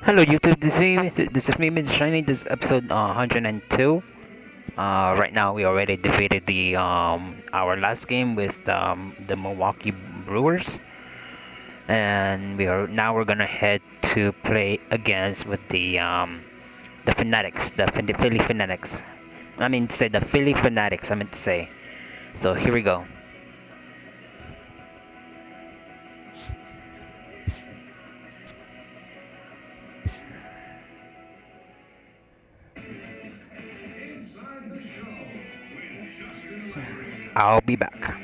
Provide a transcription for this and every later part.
Hello YouTube, this is me, Mr. Shiny. This is episode 102. Right now we already defeated the our last game with the Milwaukee Brewers, and we're gonna head to play against with the Fanatics, the Philly Fanatics. I mean to say the Philly Fanatics. I meant to say. So here we go. I'll be back.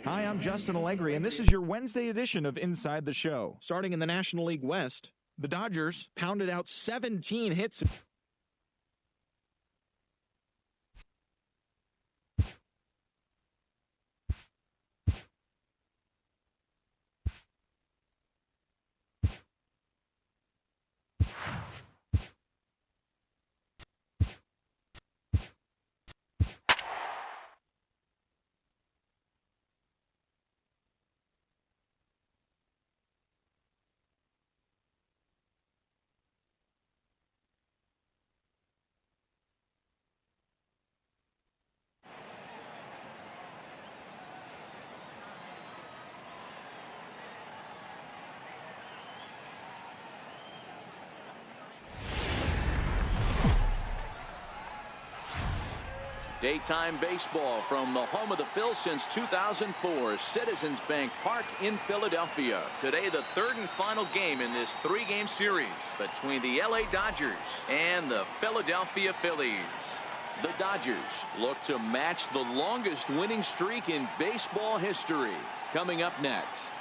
Hi, I'm Justin Allegri, and this is your Wednesday edition of Inside the Show. Starting in the National League West, the Dodgers pounded out 17 hits. Daytime baseball from the home of the Phils since 2004, Citizens Bank Park in Philadelphia. Today, the third and final game in this three-game series between the LA Dodgers and the Philadelphia Phillies. The Dodgers look to match the longest winning streak in baseball history. Coming up next,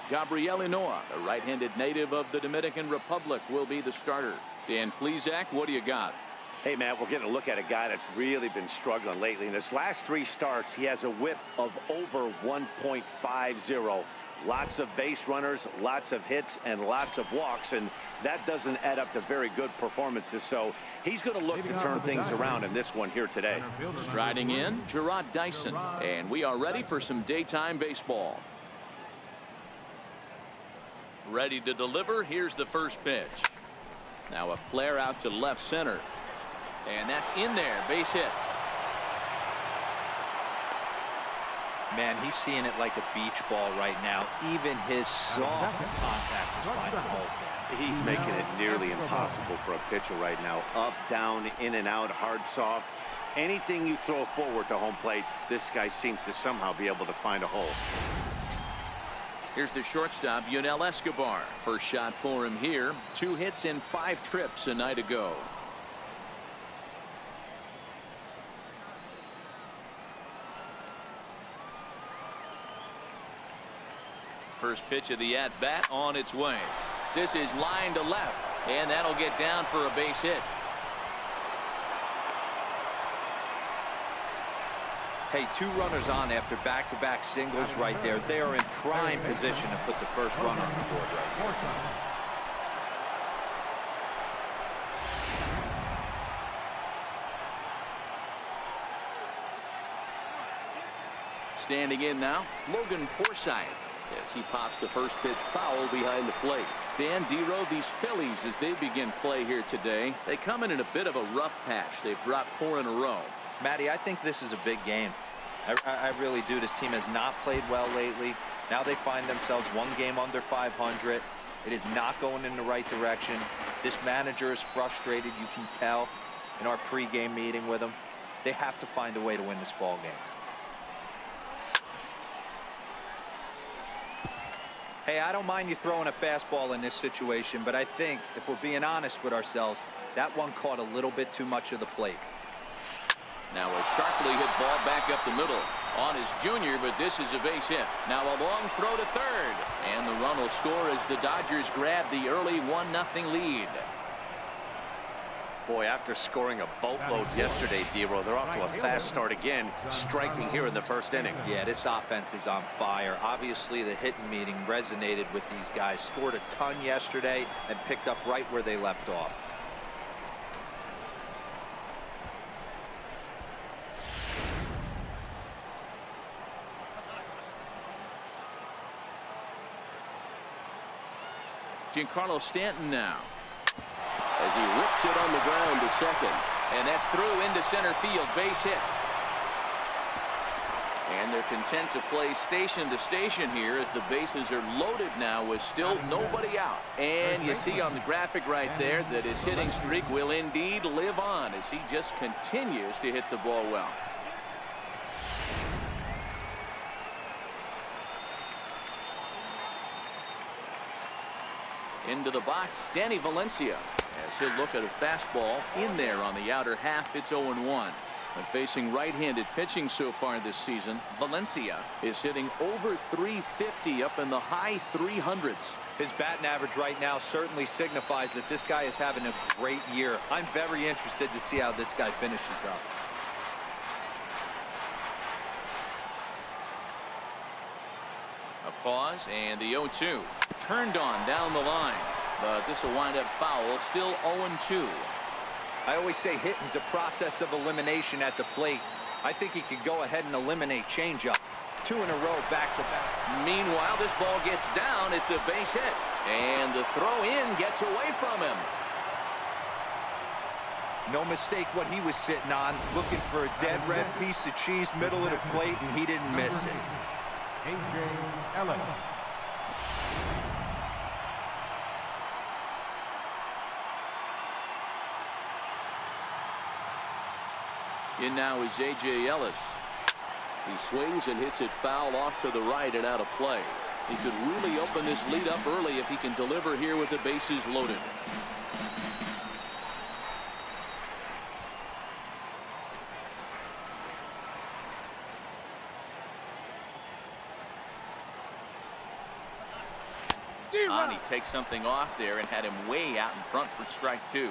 Gabriel Hinoa, a right-handed native of the Dominican Republic, will be the starter. Dan Plesac, what do you got? Hey, Matt, we're getting a look at a guy that's really been struggling lately. In his last three starts, he has a whip of over 1.50. Lots of base runners, lots of hits, and lots of walks, and that doesn't add up to very good performances. So he's going to look to turn things around in this one here today. Striding in, Gerard Dyson, and we are ready for some daytime baseball. Ready to deliver. Here's the first pitch. Now a flare out to left center. And that's in there. Base hit. Man, he's seeing it like a beach ball right now. Even his soft contact is finding holes there. He's making it nearly impossible for a pitcher right now. Up, down, in and out, hard, soft. Anything you throw forward to home plate, this guy seems to somehow be able to find a hole. Here's the shortstop, Yunel Escobar. First shot for him here. 2 hits in 5 trips a night ago. First pitch of the at-bat on its way. This is line to left, and that'll get down for a base hit. Hey, 2 runners on after back-to-back singles right there. They are in prime position to put the first runner on the board right here. Standing in now, Logan Forsythe. As he pops the first pitch foul behind the plate. Dan Dero, these Phillies, as they begin play here today, they come in a bit of a rough patch. They've dropped 4 in a row. Matty, I think this is a big game. I really do. This team has not played well lately. Now they find themselves 1 game under 500. It is not going in the right direction. This manager is frustrated. You can tell in our pregame meeting with him. They have to find a way to win this ball game. Hey, I don't mind you throwing a fastball in this situation, but I think if we're being honest with ourselves, that one caught a little bit too much of the plate. Now a sharply hit ball back up the middle on his junior, but this is a base hit. Now a long throw to third, and the run will score as the Dodgers grab the early 1-0 lead. Boy, after scoring a boatload yesterday, Dero, they're off to a fast start again, striking here in the first inning. Yeah, this offense is on fire. Obviously, the hitting meeting resonated with these guys. Scored a ton yesterday and picked up right where they left off. Giancarlo Stanton now, as he rips it on the ground to second, and that's through into center field, base hit. And they're content to play station to station here as the bases are loaded now with still nobody out. And you see on the graphic right there that his hitting streak will indeed live on as he just continues to hit the ball well. Into the box, Danny Valencia, as he'll look at a fastball in there on the outer half. It's 0-1. And facing right-handed pitching so far this season, Valencia is hitting over 350 up in the high 300s. His batting average right now certainly signifies that this guy is having a great year. I'm very interested to see how this guy finishes up. A pause and the 0-2 turned on down the line, but this will wind up foul. Still 0-2. I always say hitting's a process of elimination at the plate. I think he could go ahead and eliminate changeup. 2 in a row back to back. Meanwhile, this ball gets down. It's a base hit, and the throw in gets away from him. No mistake what he was sitting on, looking for a dead red piece of cheese middle of the plate, and he didn't miss it. A.J. Ellis. In now is A.J. Ellis. He swings and hits it foul off to the right and out of play. He could really open this lead up early if he can deliver here with the bases loaded. He takes something off there and had him way out in front for strike 2.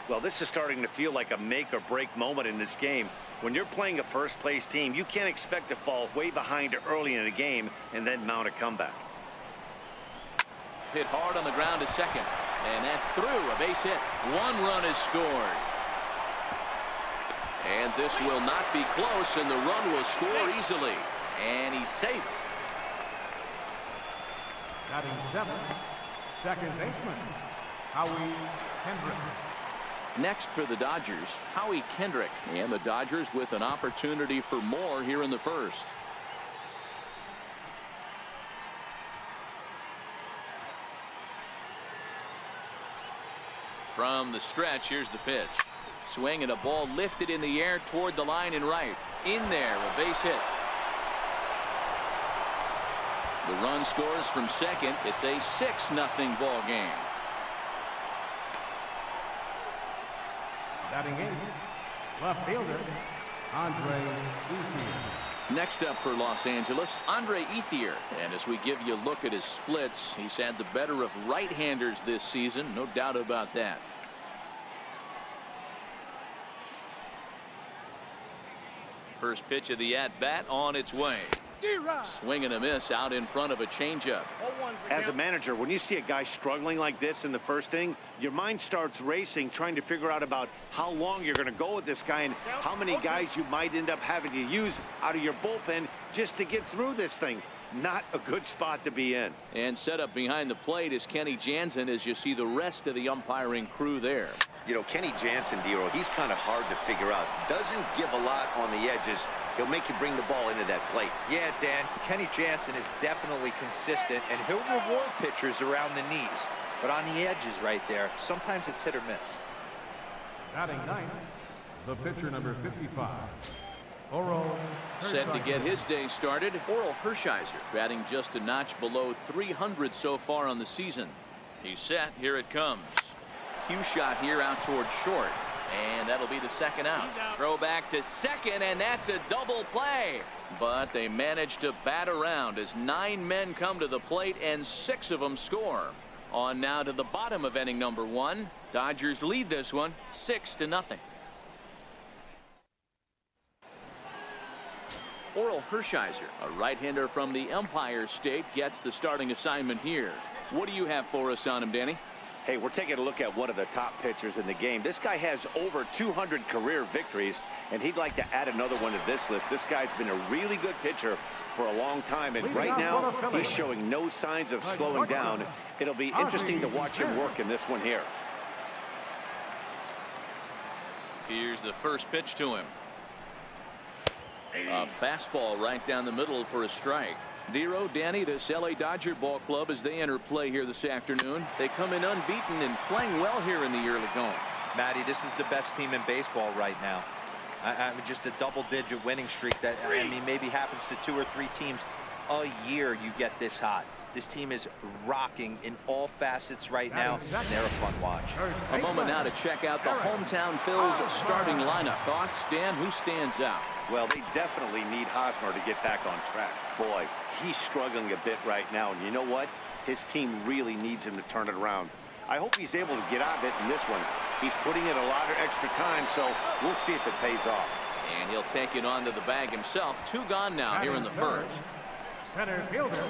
Well, this is starting to feel like a make or break moment in this game. When you're playing a first place team, you can't expect to fall way behind early in the game and then mount a comeback. Hit hard on the ground to second, and that's through. A base hit. 1 run is scored. And this will not be close, and the run will score easily. And he's safe. Batting 7th, second baseman, Howie Kendrick. Next for the Dodgers, Howie Kendrick, and the Dodgers with an opportunity for more here in the first. From the stretch, here's the pitch. Swing and a ball lifted in the air toward the line and right. In there, a base hit. The run scores from second. It's a 6-0 ball game. Batting 8th, left fielder, Andre Ethier. Next up for Los Angeles, Andre Ethier. And as we give you a look at his splits, he's had the better of right-handers this season, no doubt about that. First pitch of the at-bat on its way. Swing and a miss out in front of a changeup. As a manager, when you see a guy struggling like this in the first inning, your mind starts racing, trying to figure out about how long you're going to go with this guy and how many guys you might end up having to use out of your bullpen just to get through this thing. Not a good spot to be in. And set up behind the plate is Kenny Jansen as you see the rest of the umpiring crew there. You know, Kenny Jansen, Dero, he's kind of hard to figure out. Doesn't give a lot on the edges. He'll make you bring the ball into that plate. Yeah, Dan, Kenny Jansen is definitely consistent, and he'll reward pitchers around the knees. But on the edges right there, sometimes it's hit or miss. Batting 9th, the pitcher number 55. Oral set to get his day started. Oral Hershiser batting just a notch below 300 so far on the season. He's set. Here it comes. Cue shot here out toward short, and that'll be the second out. Throw back to second, and that's a double play. But they managed to bat around as 9 men come to the plate and 6 of them score. On now to the bottom of inning number 1. Dodgers lead this one 6-0. Oral Hershiser, a right-hander from the Empire State, gets the starting assignment here. What do you have for us on him, Danny? Hey, we're taking a look at one of the top pitchers in the game. This guy has over 200 career victories, and he'd like to add another one to this list. This guy's been a really good pitcher for a long time, and right now he's showing no signs of slowing down. It'll be interesting to watch him work in this one here. Here's the first pitch to him. A fastball right down the middle for a strike. Nero, Danny, this LA Dodger ball club as they enter play here this afternoon. They come in unbeaten and playing well here in the early going. Matty, this is the best team in baseball right now. I mean, just a double-digit winning streak that, I mean, maybe happens to 2 or 3 teams a year. You get this hot. This team is rocking in all facets right now, and they're a fun watch. A moment now to check out the hometown Phils starting lineup. Thoughts, Dan? Who stands out? Well, they definitely need Hosmer to get back on track. Boy, he's struggling a bit right now, and you know what? His team really needs him to turn it around. I hope he's able to get out of it in this one. He's putting in a lot of extra time, so we'll see if it pays off. And he'll take it onto the bag himself. 2 gone now here in the first. Center fielder.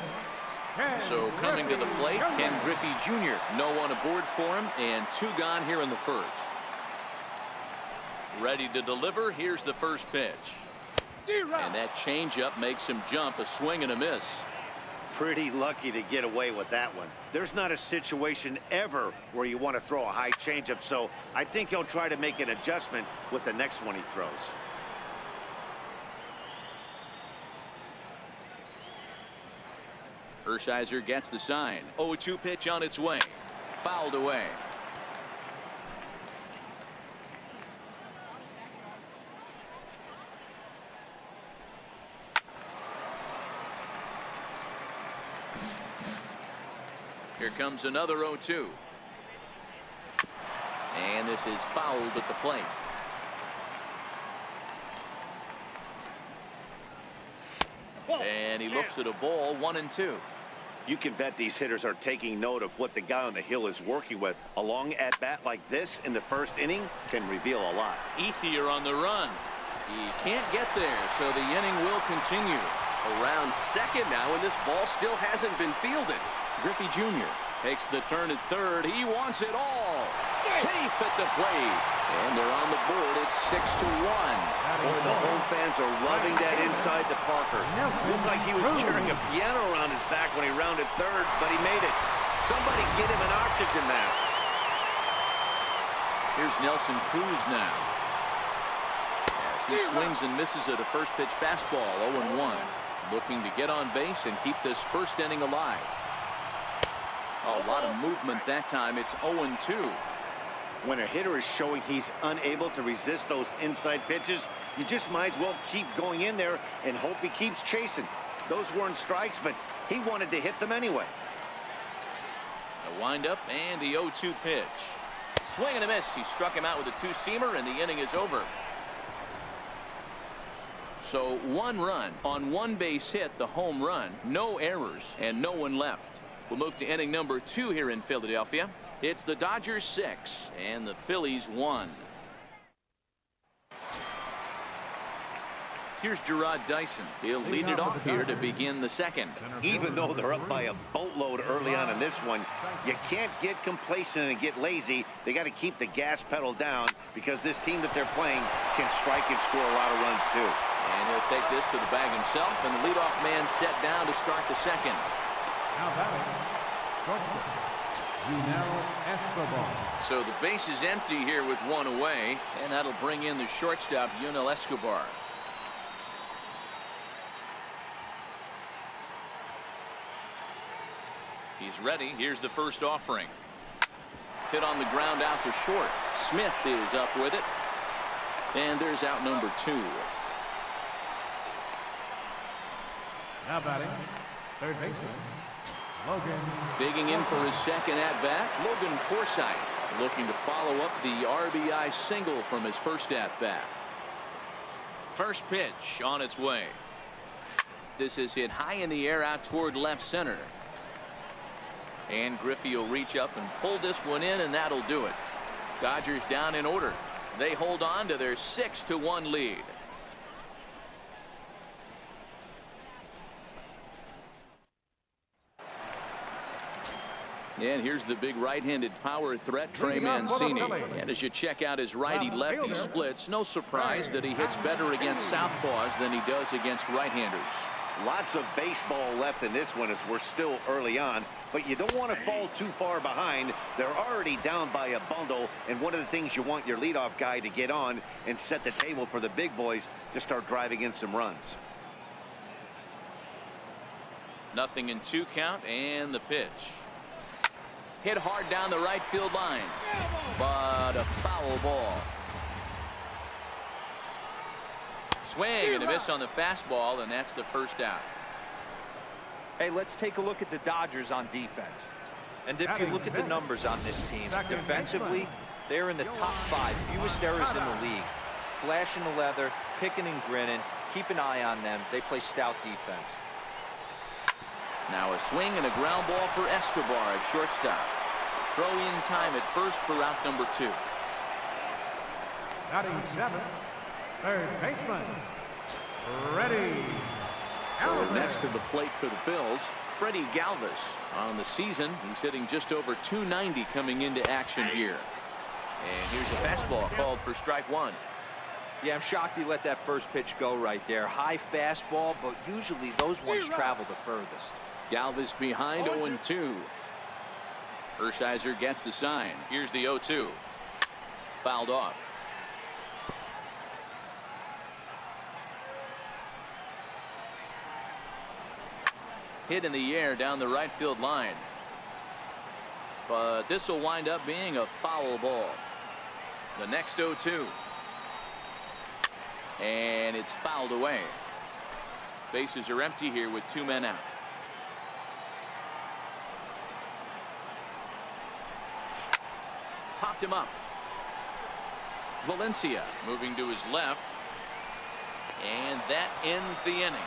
So coming to the plate, Ken Griffey Jr. No one aboard for him, and 2 gone here in the first. Ready to deliver. Here's the first pitch. And that changeup makes him jump. A swing and a miss. Pretty lucky to get away with that one. There's not a situation ever where you want to throw a high changeup, so I think he'll try to make an adjustment with the next one he throws. Hershiser gets the sign. 0-2 pitch on its way. Fouled away. Here comes another 0-2. And this is fouled at the plate. And he looks at a ball, 1-2. You can bet these hitters are taking note of what the guy on the hill is working with. A long at-bat like this in the first inning can reveal a lot. Ethier on the run. He can't get there, so the inning will continue. Around second now, and this ball still hasn't been fielded. Griffey Jr. takes the turn at third. He wants it all. Safe at the plate. And they're on the board. It's 6-1. Boy, the home fans are loving that inside to Parker. Looked like he was carrying a piano around his back when he rounded third, but he made it. Somebody get him an oxygen mask. Here's Nelson Cruz now. As he swings and misses at a first pitch fastball, 0-1. Looking to get on base and keep this first inning alive. A lot of movement that time. It's 0-2. When a hitter is showing he's unable to resist those inside pitches, you just might as well keep going in there and hope he keeps chasing. Those weren't strikes, but he wanted to hit them anyway. The windup and the 0-2 pitch. Swing and a miss. He struck him out with a 2-seamer, and the inning is over. So 1 run on 1 base hit, the home run, no errors, and no one left. We'll move to inning number 2 here in Philadelphia. It's the Dodgers 6 and the Phillies 1. Here's Gerard Dyson. He'll lead it off here to begin the second. Even though they're up by a boatload early on in this one, you can't get complacent and get lazy. They got to keep the gas pedal down because this team that they're playing can strike and score a lot of runs too. And he'll take this to the bag himself, and the leadoff man set down to start the second. Now batting, shortstop, Yunel Escobar. So the base is empty here with 1 away, and that'll bring in the shortstop, Yunel Escobar. He's ready. Here's the first offering. Hit on the ground out to short. Smith is up with it. And there's out number 2. Now batting, third baseman, Logan. Digging in for his second at-bat, Logan Forsythe, looking to follow up the RBI single from his first at-bat. First pitch on its way. This is hit high in the air out toward left center. And Griffey will reach up and pull this one in, and that'll do it. Dodgers down in order. They hold on to their 6-1 lead. And here's the big right-handed power threat, Trey Mancini. And as you check out his righty-lefty splits, no surprise that he hits better against southpaws than he does against right-handers. Lots of baseball left in this one as we're still early on, but you don't want to fall too far behind. They're already down by a bundle, and one of the things you want your leadoff guy to get on and set the table for the big boys to start driving in some runs. 0-2 count, and the pitch. Hit hard down the right field line, but a foul ball. Swing and a miss on the fastball, and that's the first out. Hey, let's take a look at the Dodgers on defense. And if you look at the numbers on this team, defensively, they're in the top 5, fewest errors in the league. Flashing the leather, picking and grinning, keep an eye on them. They play stout defense. Now a swing and a ground ball for Escobar at shortstop. Throw in time at first for out number 2. Batting 7th, third baseman, ready. So next to the plate for the Phils, Freddie Galvis. On the season, he's hitting just over 290 coming into action here. And here's a fastball called for strike 1. Yeah, I'm shocked he let that first pitch go right there. High fastball, but usually those ones travel the furthest. Galvis behind 0-2. Hershiser gets the sign. Here's the 0-2. Fouled off. Hit in the air down the right field line. But this will wind up being a foul ball. The next 0-2. And it's fouled away. Bases are empty here with 2 men out. Popped him up. Valencia moving to his left. And that ends the inning.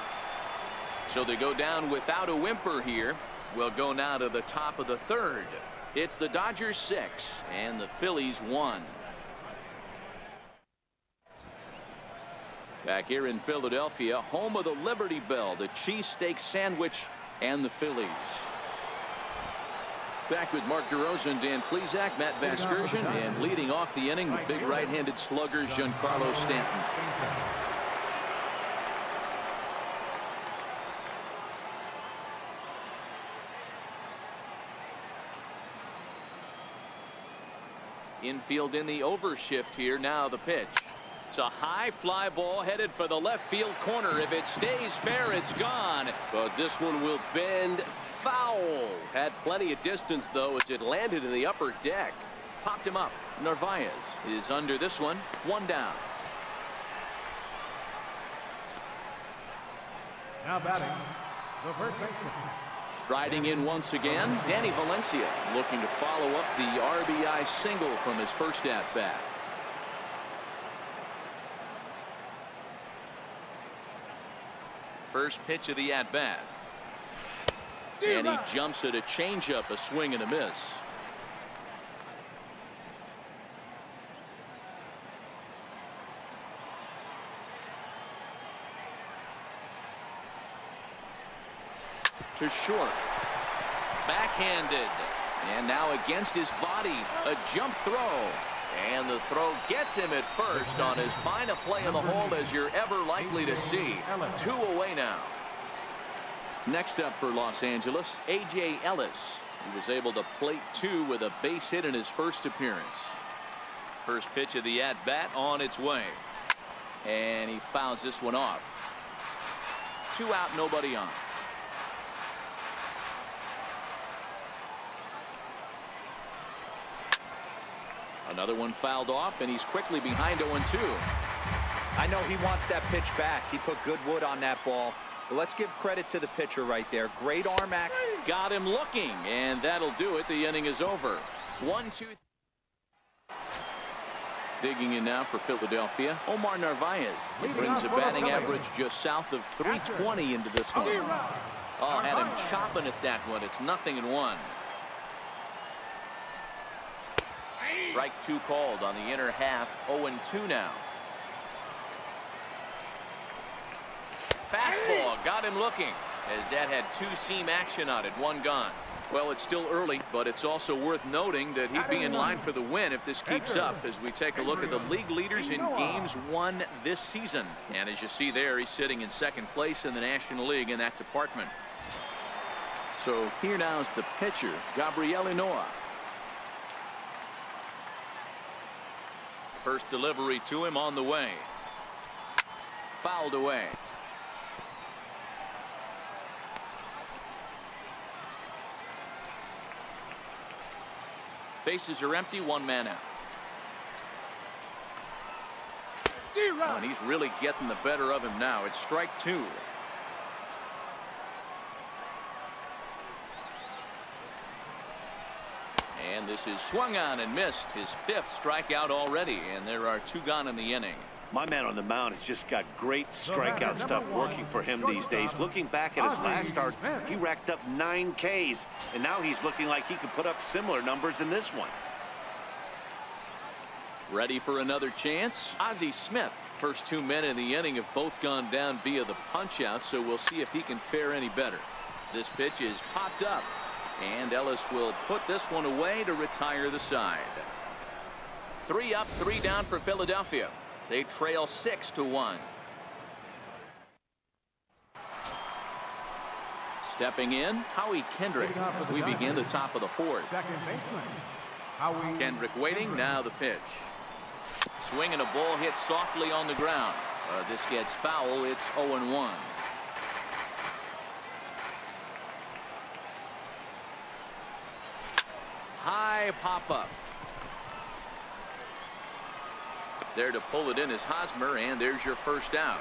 So they go down without a whimper here. We'll go now to the top of the 3rd. It's the Dodgers 6 and the Phillies 1. Back here in Philadelphia, home of the Liberty Bell, the cheesesteak sandwich, and the Phillies. Back with Mark DeRosa and Dan Plesac, Matt Vasgersian, and leading off the inning, the big right-handed slugger, Giancarlo Stanton. Infield in the overshift here. Now the pitch. It's a high fly ball headed for the left field corner. If it stays fair, it's gone. But this one will bend foul. Had plenty of distance, though, as it landed in the upper deck. Popped him up. Narvaez is under this one. 1 down. Now batting, the first baseman. Striding in once again, Danny Valencia looking to follow up the RBI single from his first at-bat. First pitch of the at-bat. And he jumps at a changeup, a swing and a miss. To short. Backhanded. And now against his body, a jump throw. And the throw gets him at first on as fine a play in the hole as you're ever likely to see. 2 away now. Next up for Los Angeles, A.J. Ellis. He was able to plate 2 with a base hit in his first appearance. First pitch of the at-bat on its way. And he fouls this one off. 2 out, nobody on. Another one fouled off, and he's quickly behind 0-2. I know he wants that pitch back. He put good wood on that ball. But let's give credit to the pitcher right there. Great arm action. Got him looking, and that'll do it. The inning is over. 1-2. Digging in now for Philadelphia, Omar Narvaez. He brings a batting average just south of 320 into this one. Oh, had him chopping at that one. It's 0-1. Strike 2 called on the inner half. 0-2 now. Fastball got him looking as that had 2-seam action on it. 1 gone. Well, it's still early, but it's also worth noting that he'd be in line for the win if this keeps up as we take a look at the league leaders in games won this season. And as you see there, he's sitting in second place in the National League in that department. So here now is the pitcher, Gabriel Noah. First delivery to him on the way. Fouled away. Bases are empty, one man out. Oh, and he's really getting the better of him now. It's strike two. And this is swung on and missed. His fifth strikeout already, and there are two gone in the inning. My man on the mound has just got great strikeout stuff working for him these days. Looking back at his last start, he racked up 9 Ks, and now he's looking like he could put up similar numbers in this one. Ready for another chance? Ozzie Smith. First 2 men in the inning have both gone down via the punch-out, so we'll see if he can fare any better. This pitch is popped up, and Ellis will put this one away to retire the side. 3 up, 3 down for Philadelphia. They trail 6-1. Stepping in, Howie Kendrick. We begin the top of the fourth. Kendrick waiting, now the pitch. Swinging a ball hit softly on the ground. This gets foul, it's 0-1. High pop-up. There to pull it in is Hosmer, and there's your first out.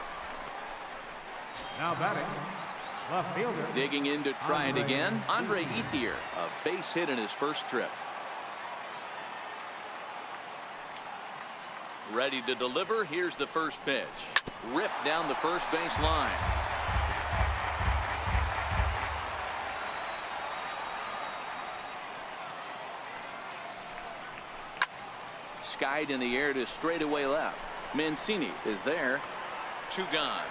Now batting, left fielder. Digging in to try it again, Andre Ethier, a base hit in his first trip. Ready to deliver, here's the first pitch. Ripped down the first base line. Skied in the air to straightaway left. Mancini is there. 2 gone.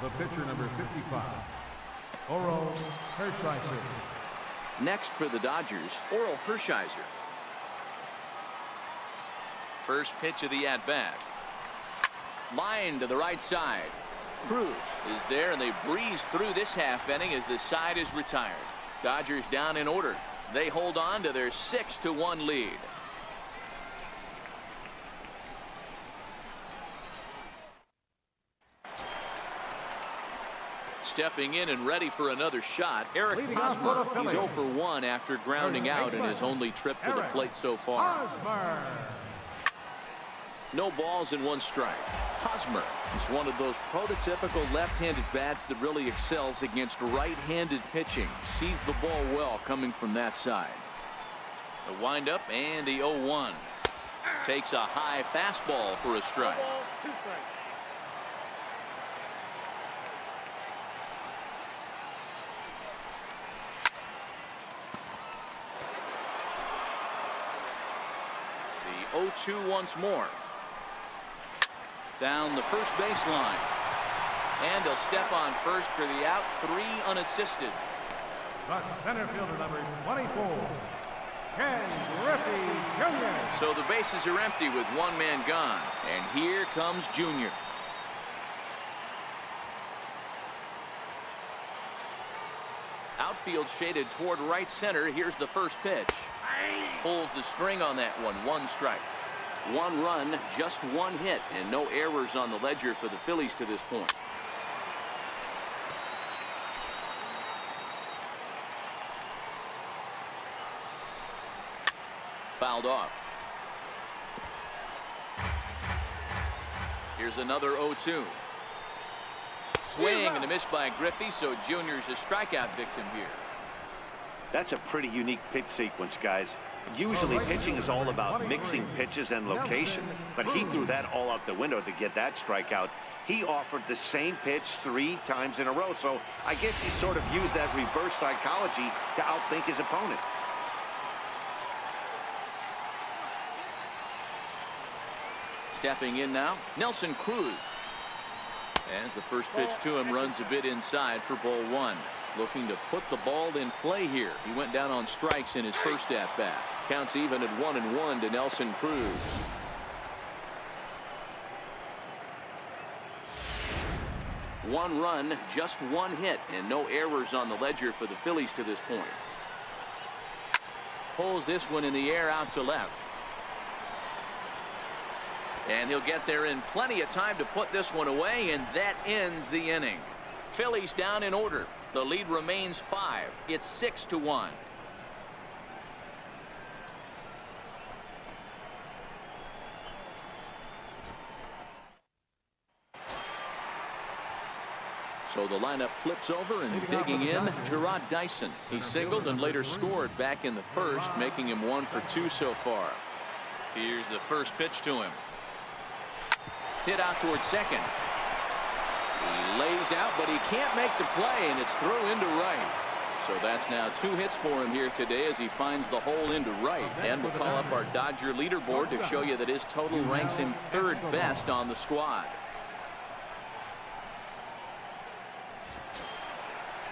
The pitcher, number 55, Oral Hershiser. Next for the Dodgers, Oral Hershiser. First pitch of the at-bat. Line to the right side. Cruz is there, and they breeze through this half inning as the side is retired. Dodgers down in order. They hold on to their 6-1 lead. Stepping in and ready for another shot, Eric Hosmer. He's 0 for 1 after grounding out in his only trip to the plate so far. No balls and 1 strike. Hosmer is one of those prototypical left-handed bats that really excels against right-handed pitching. Sees the ball well coming from that side. The windup and the 0-1. Takes a high fastball for a strike. 2 strikes. The 0-2 once more. Down the first baseline. And he'll step on first for the out. 3 unassisted. The center fielder, number 24, Ken Griffey Jr. So the bases are empty with 1 man gone. And here comes Junior. Outfield shaded toward right center. Here's the first pitch. Pulls the string on that one. 1 strike. 1 run, just 1 hit, and no errors on the ledger for the Phillies to this point. Fouled off. Here's another 0-2. Swing and a miss by Griffey, so Junior's a strikeout victim here. That's a pretty unique pitch sequence, guys. Usually pitching is all about mixing pitches and location, but he threw that all out the window to get that strikeout. He offered the same pitch 3 times in a row, so I guess he sort of used that reverse psychology to outthink his opponent. Stepping in now, Nelson Cruz. As the first pitch to him runs a bit inside for ball one. Looking to put the ball in play here. He went down on strikes in his first at bat. Counts even at 1-1 to Nelson Cruz. One run, just one hit, and no errors on the ledger for the Phillies to this point. Pulls this one in the air out to left. And he'll get there in plenty of time to put this one away, and that ends the inning. Phillies down in order. The lead remains 5. It's 6-1. So the lineup flips over, and digging in, Gerard Dyson. He singled and later scored back in the first, making him 1 for 2 so far. Here's the first pitch to him. Hit out towards second. He lays out, but he can't make the play, and it's thrown into right. So that's now 2 hits for him here today as he finds the hole into right. And we'll call up our Dodger leaderboard to show you that his total ranks him 3rd best on the squad.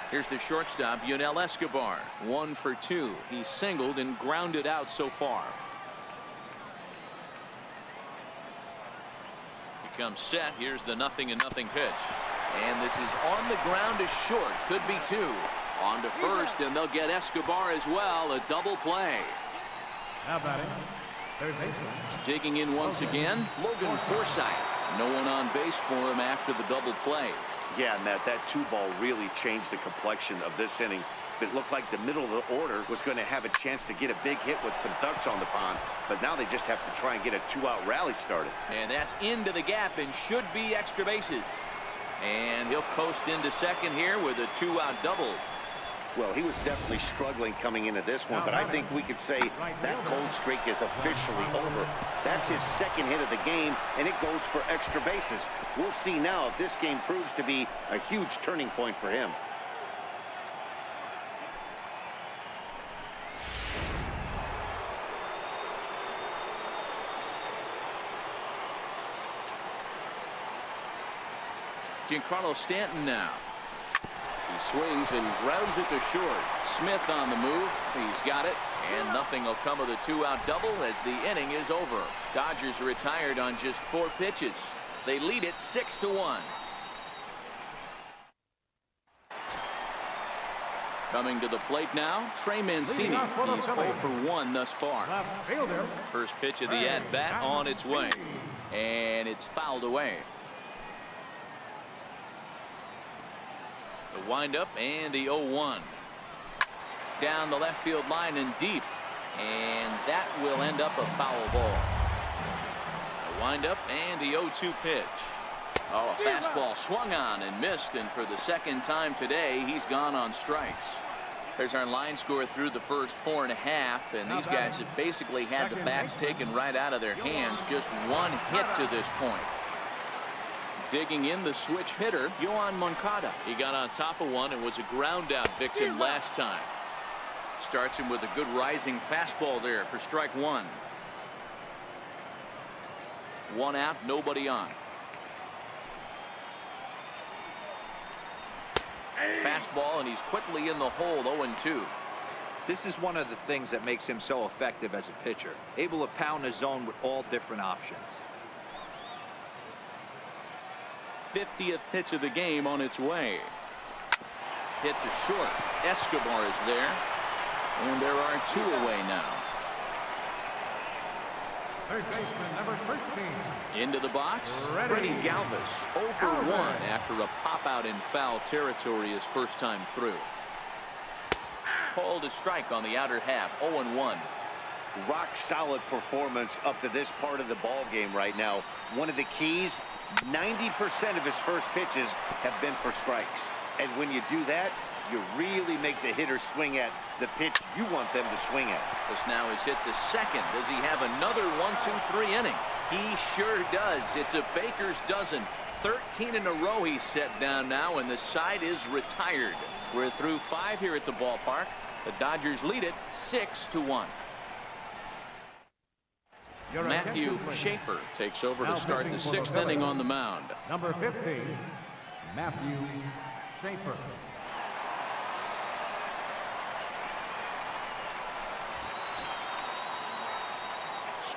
Here's the shortstop, Yunel Escobar. 1 for 2. He's singled and grounded out so far. He comes set. Here's the 0-0 pitch. And this is on the ground to short. Could be 2. On to first, and they'll get Escobar as well. A double play. Now batting, third baseman. Digging in once again, Logan Forsythe. No one on base for him after the double play. Yeah, Matt, that 2-ball really changed the complexion of this inning. It looked like the middle of the order was going to have a chance to get a big hit with some ducks on the pond, but now they just have to try and get a 2-out rally started. And that's into the gap and should be extra bases. And he'll coast into second here with a 2-out double. Well, he was definitely struggling coming into this one, but I think we could say that cold streak is officially over. That's his 2nd hit of the game, and it goes for extra bases. We'll see now if this game proves to be a huge turning point for him. Giancarlo Stanton now. He swings and grounds it to short. Smith on the move. He's got it. And nothing will come of the 2-out double as the inning is over. Dodgers retired on just 4 pitches. They lead it 6-1. Coming to the plate now, Trey Mancini. He's 0 for 1 thus far. First pitch of the at-bat on its way. And it's fouled away. The windup and the 0-1. Down the left field line and deep. And that will end up a foul ball. The windup and the 0-2 pitch. Oh, a fastball swung on and missed. And for the 2nd time today, he's gone on strikes. There's our line score through the first 4.5. And these guys have basically had the bats taken right out of their hands. Just 1 hit to this point. Digging in, the switch hitter, Yohan Moncada. He got on top of one and was a ground out victim last time. Starts him with a good rising fastball there for strike 1. 1 out, nobody on. Fastball, and he's quickly in the hole. 0-2. This is one of the things that makes him so effective as a pitcher. Able to pound the zone with all different options. 50th pitch of the game on its way. Hit to short. Escobar is there. And there are 2 away now. Third baseman, number 13. Into the box, Freddie Galvis. 0 for 1 after a pop-out in foul territory his first time through. Called a strike on the outer half. 0-1. Rock solid performance up to this part of the ball game right now. One of the keys, 90% of his first pitches have been for strikes. And when you do that, you really make the hitter swing at the pitch you want them to swing at. This now is hit to second. Does he have another 1-2-3 inning? He sure does. It's a baker's dozen. 13 in a row he's set down now, and the side is retired. We're through 5 here at the ballpark. The Dodgers lead it 6-1. Matthew Schaefer takes over to start the 6th inning on the mound. Number 15, Matthew Schaefer.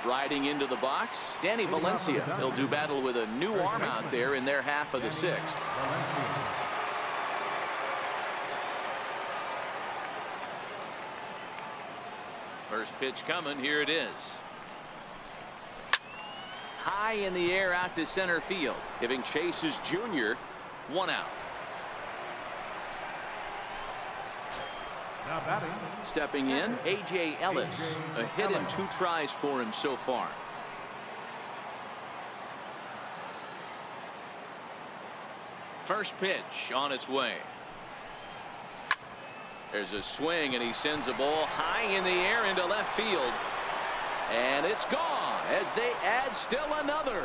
Striding into the box, Danny Valencia. He'll do battle with a new arm out there in their half of the sixth. First pitch coming. Here it is. High in the air out to center field. Giving Chase his junior. 1 out. Now batting. Stepping in, A.J. Ellis. A hit and 2 tries for him so far. First pitch on its way. There's a swing, and he sends a ball high in the air into left field. And it's gone as they add still another.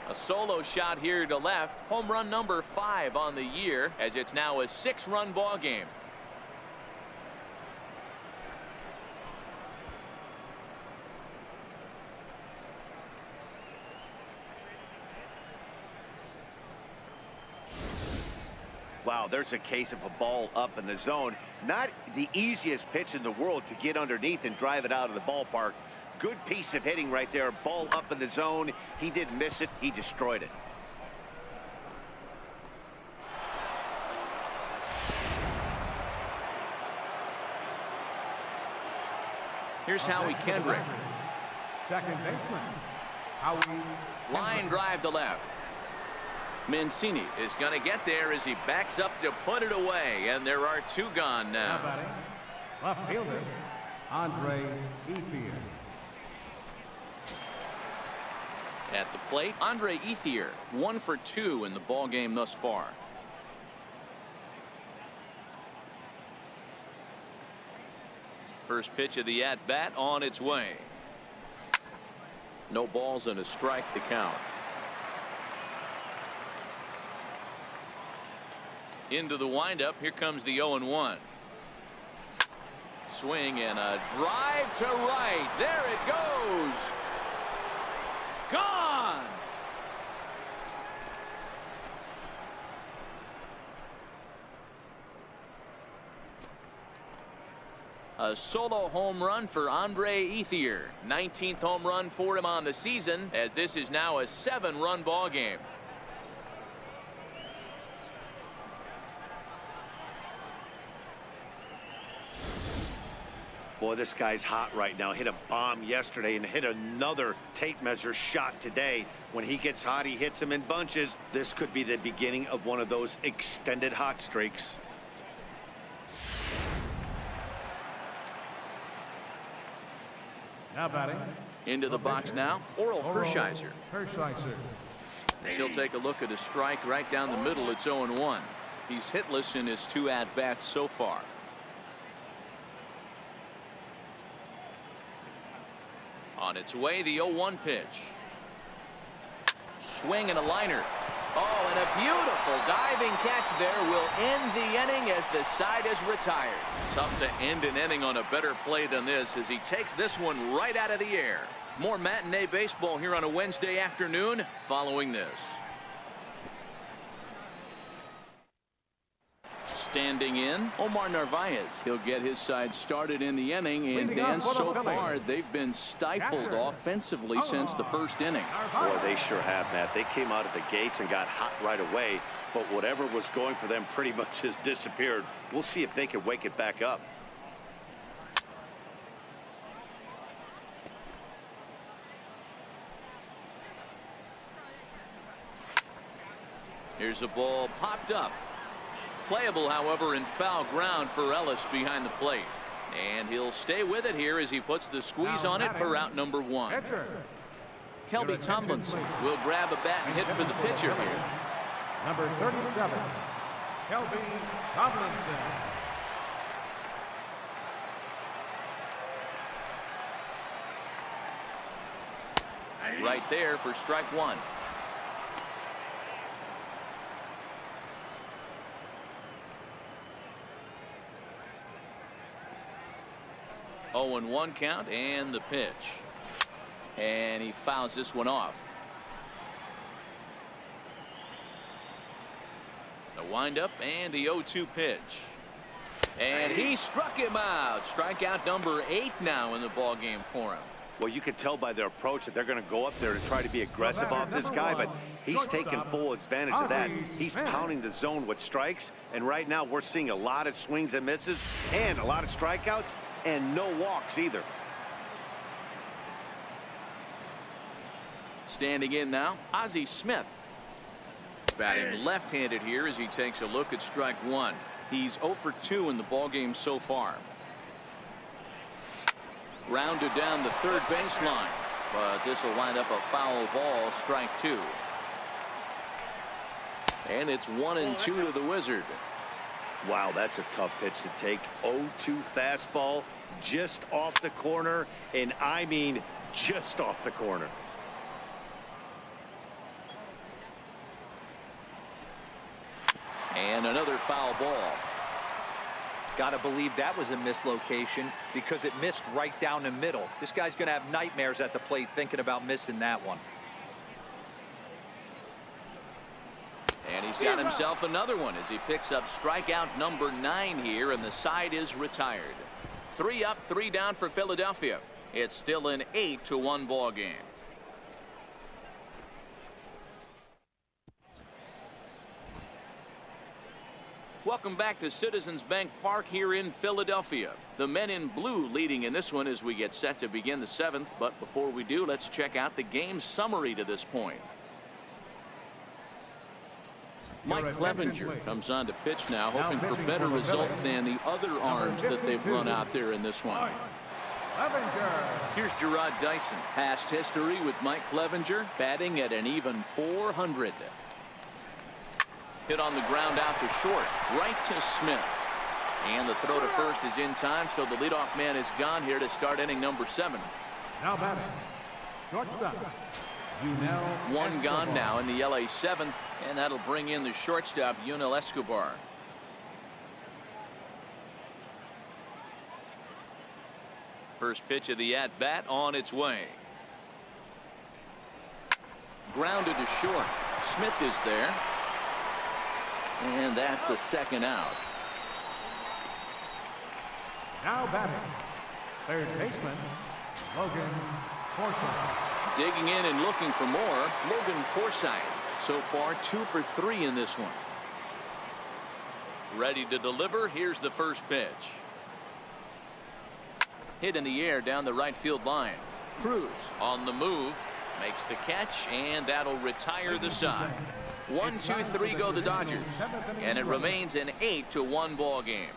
A solo shot here to left. Home run number 5 on the year, as it's now a 6-run ball game. Wow, there's a case of a ball up in the zone. Not the easiest pitch in the world to get underneath and drive it out of the ballpark. Good piece of hitting right there. Ball up in the zone. He didn't miss it. He destroyed it. Here's Howie Kendrick. Second baseman, Howie. Line drive to left. Mancini is going to get there as he backs up to put it away, and there are 2 gone Now now. batting, left fielder, Andre Ethier. At the plate, Andre Ethier, 1 for 2 in the ball game thus far. First pitch of the at-bat on its way. No balls and a strike to count. Into the windup. Here comes the 0-1. Swing and a drive to right. There it goes. Gone. A solo home run for Andre Ethier. 19th home run for him on the season, as this is now a 7-run ball game. Boy, this guy's hot right now. Hit a bomb yesterday and hit another tape measure shot today. When he gets hot, he hits them in bunches. This could be the beginning of one of those extended hot streaks. Now batting. Into the box now, Oral Hershiser. Hershiser. She'll take a look at a strike right down the middle. It's 0-1. He's hitless in his 2 at-bats so far. On its way, the 0-1 pitch. Swing and a liner. Oh, and a beautiful diving catch there will end the inning as the side is retired. Tough to end an inning on a better play than this as he takes this one right out of the air. More matinee baseball here on a Wednesday afternoon following this. Standing in, Omar Narvaez. He'll get his side started in the inning, and Dan, so far they've been stifled offensively since the first inning. Boy, they sure have, Matt. They came out of the gates and got hot right away, but whatever was going for them pretty much has disappeared. We'll see if they can wake it back up. Here's a ball popped up. Playable, however, in foul ground for Ellis behind the plate. And he'll stay with it here as he puts the squeeze on it for out number 1. Kelby Tomlinson will grab a bat and hit for the pitcher here. Number 37, Kelby Tomlinson. Right there for strike 1. 0-1 count, and the pitch. And he fouls this one off. The windup and the 0-2 pitch. And he struck him out. Strikeout number 8 now in the ball game for him. Well, you can tell by their approach that they're going to go up there and try to be aggressive off this guy, but he's taking full advantage of that. He's pounding the zone with strikes, and right now we're seeing a lot of swings and misses and a lot of strikeouts and no walks either. Standing in now, Ozzie Smith. Batting left-handed here as he takes a look at strike 1. He's 0 for 2 in the ballgame so far. Rounded down the third baseline, but this will wind up a foul ball, strike 2. And it's 1-2 to the Wizard. Wow, that's a tough pitch to take. 0-2 fastball just off the corner, and I mean just off the corner. And another foul ball. Got to believe that was a mislocation because it missed right down the middle. This guy's going to have nightmares at the plate thinking about missing that one. And he's got himself another one as he picks up strikeout number 9 here, and the side is retired. 3 up, 3 down for Philadelphia. It's still an 8-1 ball game. Welcome back to Citizens Bank Park here in Philadelphia. The men in blue leading in this one as we get set to begin the 7th. But before we do, let's check out the game summary to this point. Mike Clevenger comes on to pitch now, hoping for better results than the other arms that they've run out there in this one. Here's Gerard Dyson. Past history with Mike Clevenger, batting at an even .400. Hit on the ground out to short, right to Smith. And the throw to first is in time, so the leadoff man is gone here to start inning number 7. Now batting, shortstop. One gone now in the LA 7th, and that'll bring in the shortstop, Yunel Escobar. First pitch of the at-bat on its way. Grounded to short. Smith is there. And that's the second out. Now batting, third baseman, Logan Forsythe. Digging in and looking for more, Logan Forsythe. So far 2 for 3 in this one. Ready to deliver. Here's the first pitch. Hit in the air down the right field line. Cruz on the move. Makes the catch, and that'll retire the side. 1, 2, 3 go the Dodgers, and it remains an 8-1 ball game.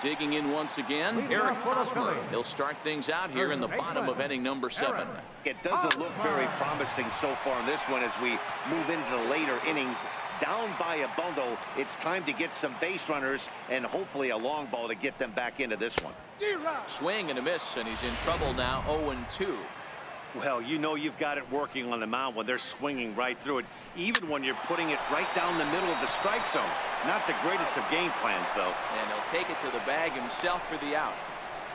Digging in once again, Eric Hosmer. He'll start things out here in the bottom of inning number 7. It doesn't look very promising so far in this one as we move into the later innings. Down by a bundle, it's time to get some base runners and hopefully a long ball to get them back into this one. Swing and a miss, and he's in trouble now. 0-2. Well, you know you've got it working on the mound when they're swinging right through it, even when you're putting it right down the middle of the strike zone. Not the greatest of game plans, though. And he'll take it to the bag himself for the out.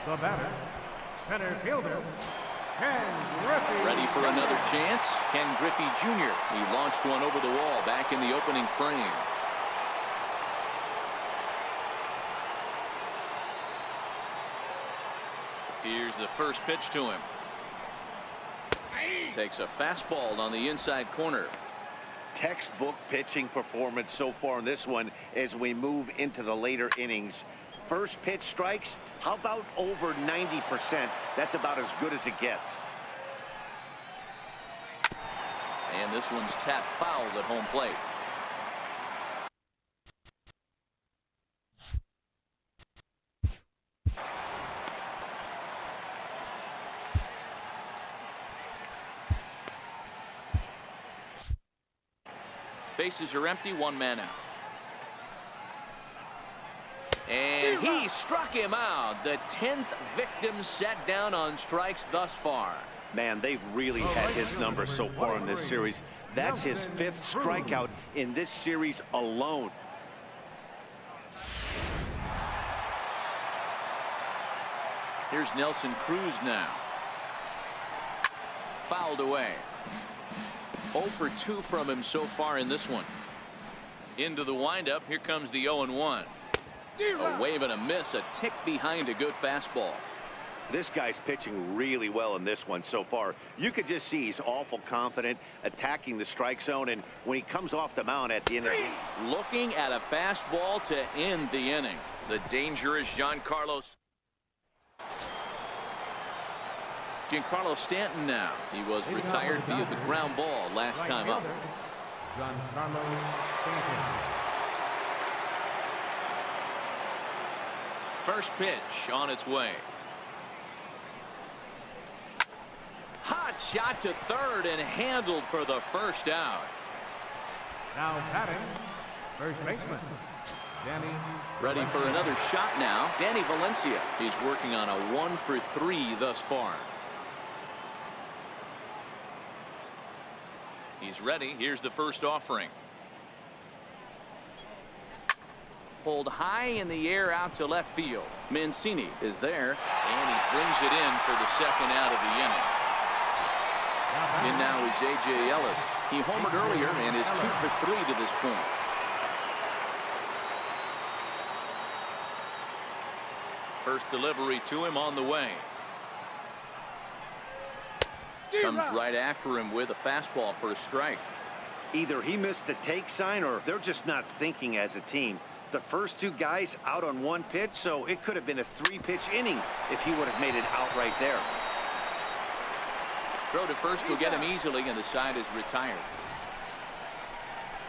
The batter, center fielder, Ken Griffey. Ready for another chance. Ken Griffey Jr. He launched one over the wall back in the opening frame. Here's the first pitch to him. Takes a fastball on the inside corner. Textbook pitching performance so far in this one as we move into the later innings. First pitch strikes, how about over 90%? That's about as good as it gets. And this one's tapped foul at home plate. Bases are empty, 1 man out. And he struck him out. The 10th victim set down on strikes thus far. Man, they've really had his number so far in this series. That's his 5th strikeout in this series alone. Here's Nelson Cruz now. Fouled away. 0 for 2 from him so far in this one. Into the windup. Here comes the 0-1. A wave and a miss, a tick behind a good fastball. This guy's pitching really well in this one so far. You could just see he's awful confident attacking the strike zone, and when he comes off the mound at the end of the looking at a fastball to end the inning. The dangerous Giancarlo Stanton now. He was retired via the ground ball last time up. Giancarlo Stanton. First pitch on its way. Hot shot to third and handled for the first out. Now batting, first baseman, Danny. Ready for another shot now. Danny Valencia. He's working on a 1 for 3 thus far. He's ready. Here's the first offering. Pulled high in the air out to left field. Mancini is there, and he brings it in for the second out of the inning. In now is A.J. Ellis. He homered earlier and is 2 for 3 to this point. First delivery to him on the way. Comes right after him with a fastball for a strike. Either he missed the take sign or they're just not thinking as a team. The first 2 guys out on 1 pitch, so it could have been a 3-pitch inning if he would have made it out right there. Throw to first will get him easily, and the side is retired.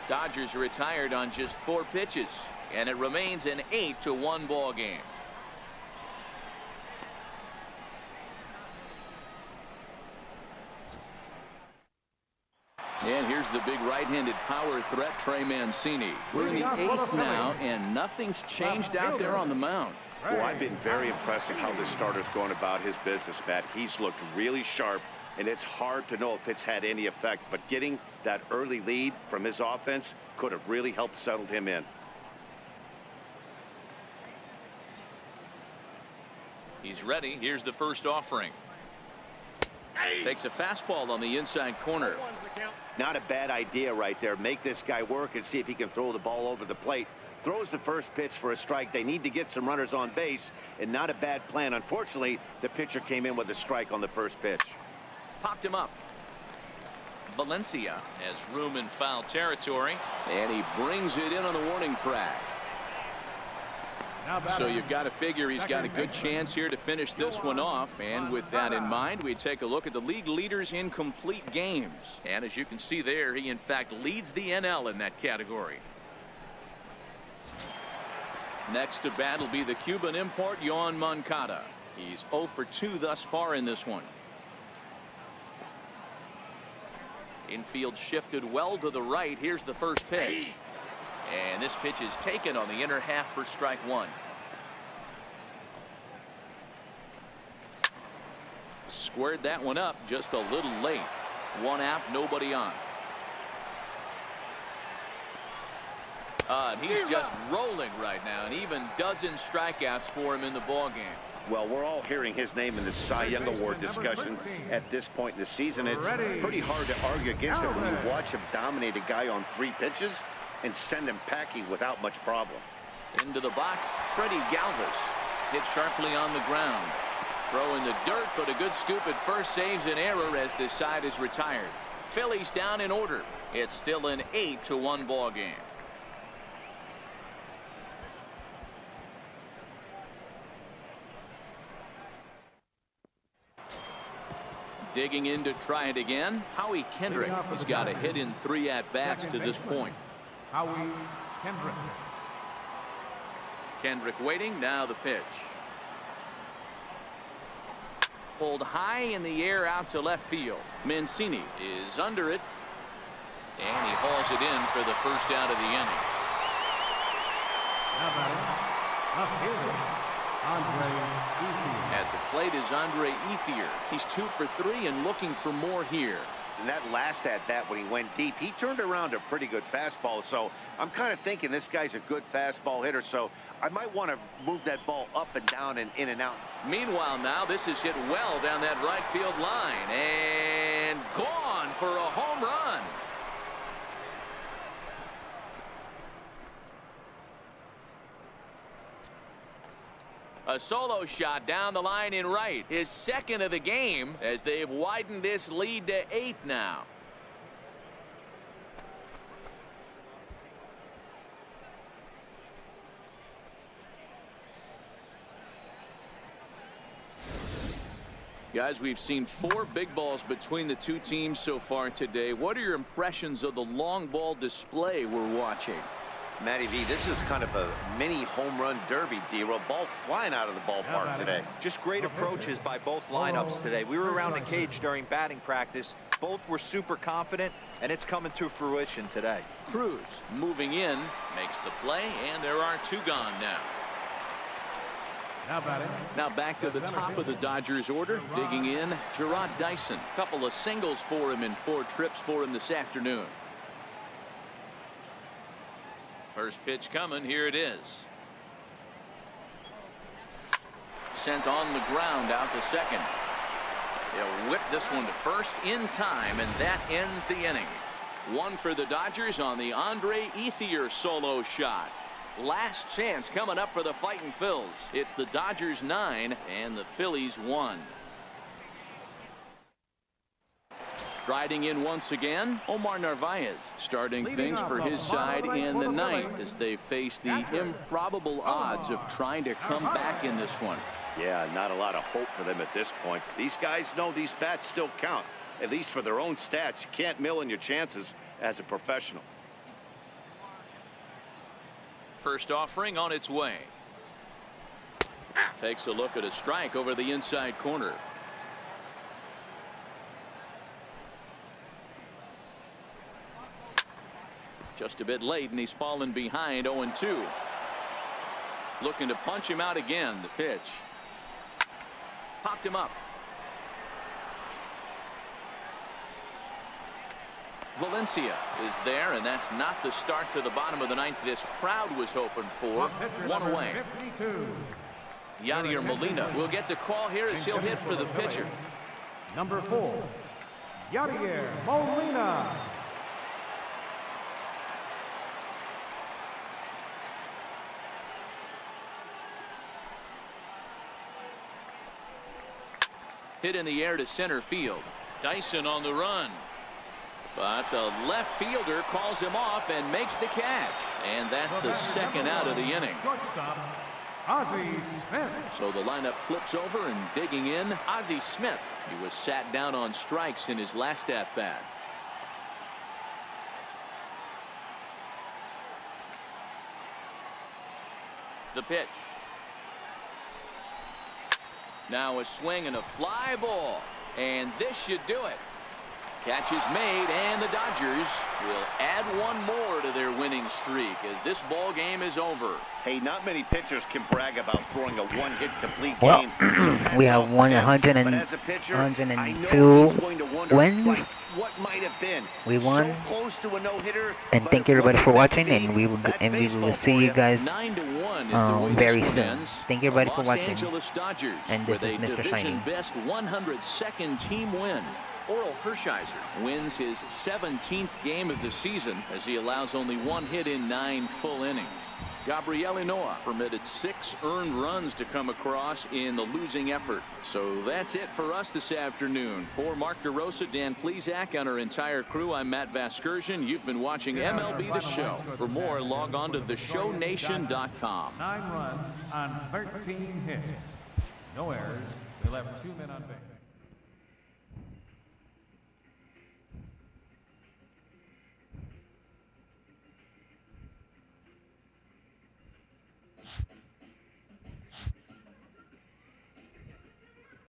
Dodgers retired on just 4 pitches, and it remains an 8-1 ball game. And here's the big right-handed power threat, Trey Mancini. We're in the 8th now, and nothing's changed out there on the mound. Well, I've been very impressed with how this starter's going about his business, Matt. He's looked really sharp, and it's hard to know if it's had any effect, but getting that early lead from his offense could have really helped settle him in. He's ready. Here's the first offering. Takes a fastball on the inside corner. Not a bad idea right there. Make this guy work and see if he can throw the ball over the plate. Throws the first pitch for a strike. They need to get some runners on base, and not a bad plan. Unfortunately, the pitcher came in with a strike on the first pitch. Popped him up. Valencia has room in foul territory, and he brings it in on the warning track. So you've got to figure he's got a good chance here to finish this one off. And with that in mind, we take a look at the league leaders in complete games. And as you can see there, he in fact leads the NL in that category. Next to bat will be the Cuban import, Yoan Moncada. He's 0 for 2 thus far in this one. Infield shifted well to the right. Here's the first pitch. And this pitch is taken on the inner half for strike 1. Squared that one up just a little late. 1 out, nobody on. And he's just rolling right now, and even dozen strikeouts for him in the ball game. Well, we're all hearing his name in the Cy Young Award discussion at this point in the season. It's pretty hard to argue against it when you watch him dominate a guy on 3 pitches and send him packing without much problem. Into the box, Freddie Galvis hit sharply on the ground. Throw in the dirt, but a good scoop at first saves an error as this side is retired. Phillies down in order. It's still an 8-1 ball game. Digging in to try it again, Howie Kendrick has got a hit in 3 at-bats to this point. Howie Kendrick. Kendrick waiting, now the pitch. Pulled high in the air out to left field. Mancini is under it, and he hauls it in for the first out of the inning. Now batting, up here, Andre Ethier. At the plate is Andre Ethier. He's 2 for 3 and looking for more here. And that last at-bat when he went deep, he turned around a pretty good fastball. So I'm kind of thinking this guy's a good fastball hitter. So I might want to move that ball up and down and in and out. Meanwhile, now this is hit well down that right field line and gone for a home run. A solo shot down the line in right, his second of the game, as they've widened this lead to 8 now. Guys, we've seen 4 big balls between the two teams so far today. What are your impressions of the long ball display we're watching? Matty V, this is kind of a mini home run derby, D-Roll. Ball flying out of the ballpark today. Just great approaches by both lineups today. We were around the cage during batting practice. Both were super confident, and it's coming to fruition today. Cruz moving in, makes the play, and there are 2 gone now. Now back to the top of the Dodgers order, digging in, Gerard Dyson. Couple of singles for him in 4 trips for him this afternoon. First pitch coming, here it is. Sent on the ground out to second. He'll whip this one to first in time, and that ends the inning. 1 for the Dodgers on the Andre Ethier solo shot. Last chance coming up for the Fightin' Phils. It's the Dodgers 9 and the Phillies 1. Riding in once again, Omar Narvaez starting things for his side in the 9th as they face the improbable odds of trying to come back in this one. Yeah, not a lot of hope for them at this point. These guys know these bats still count, at least for their own stats. You can't mill in your chances as a professional. First offering on its way. Takes a look at a strike over the inside corner. Just a bit late, and he's fallen behind 0-2. Looking to punch him out again. The pitch. Popped him up. Valencia is there, and that's not the start to the bottom of the 9th this crowd was hoping for. 1 away. Yadier Molina will get the call here as he'll hit for the pitcher. Number 4, Yadier Molina. Hit in the air to center field. Dyson on the run. But the left fielder calls him off and makes the catch. And that's the second out of the inning. Shortstop, Ozzie Smith. So the lineup flips over, and digging in, Ozzie Smith. He was sat down on strikes in his last at-bat. The pitch. Now a swing and a fly ball. And this should do it. Catch is made, and the Dodgers will add 1 more to their winning streak as this ball game is over. Hey, not many pitchers can brag about throwing a 1-hit complete Well, game. we have 102 wins. What might have been. We won. So close to a no-hitter, And thank you everybody for watching, and we will see you guys 9-1 is the way very this soon. ends. Thank you everybody for Los watching. Angeles Dodgers And this with is a Mr. division Shiny. best 102nd team win. Oral Hershiser wins his 17th game of the season as he allows only 1 hit in 9 full innings. Gabriel Noah permitted 6 earned runs to come across in the losing effort. So that's it for us this afternoon. For Mark DeRosa, Dan Plesac, and our entire crew, I'm Matt Vasgersian. You've been watching MLB The Show. For more, log on to theshownation.com. 9 runs on 13 hits. No errors. We left 2 men on base.